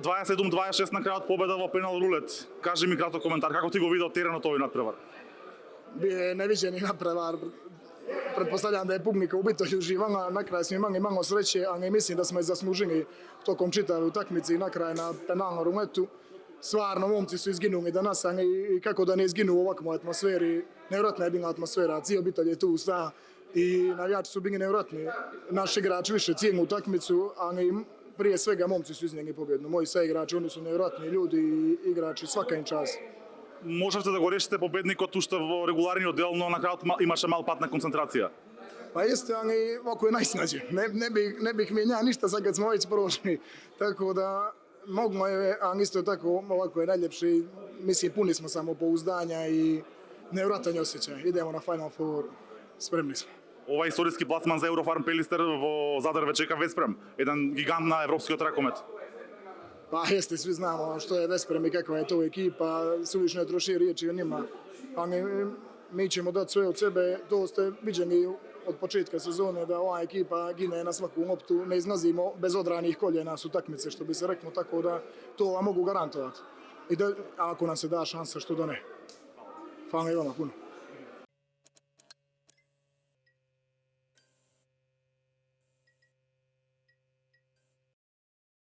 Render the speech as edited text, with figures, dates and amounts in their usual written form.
27-26 на крајот победа во пенал рулет. Кажи ми краток коментар, како ти го видел теренот овој надпревар? Бе невиđeni nadprevar. Pretpostavljam da je publika u biti uživala, na kraju smo imali sreće, ali mislim da smo je zaslužili tokom čitave utakmice i na kraju na penalnom ruletu. Stvarno, momci su izginuli danas, ali kako da ne izginu u ovakvoj atmosferi, nevjerojatna je bila atmosfera, cijel obitelj je tu sta i navijači su bili nevjerojatni. Naš igrač više cijenu utakmicu, ali prije svega momci su iznijeli pobjednu. Moji sve igrači, oni su nevjerojatni ljudi i igrači, svaka im čast. Можевте да го решите победникот уште во регуларниот дел, но на крајот имаше мал пат на концентрација. Pa jeste, ali ovako je najsnađe. Ne bih mijenjao ništa sad kad smo već prošli. Tako da moglo je, ali isto tako ovako je najljepši. Mislim, puni smo samopouzdanja i nevjerojatan osjećaj. Idemo na Final Four. Spremni smo. Ова историски пласман за Еврофарм Пелистер во Задар ве чека Веспрем, еден гигант на европскиот ракомет. Pa jeste, svi znamo što je Vesprem i kakva je to ekipa, suvišno je troši riječi o njima. Ali mi ćemo dati sve od sebe, to ste viđeni od početka sezone da ova ekipa gine na svaku loptu, ne izlazimo bez odranih koljena s utakmice, što bi se reklo, tako da to vam mogu garantovati. I da, ako nam se da šansa, što da ne. Hvala i vama puno.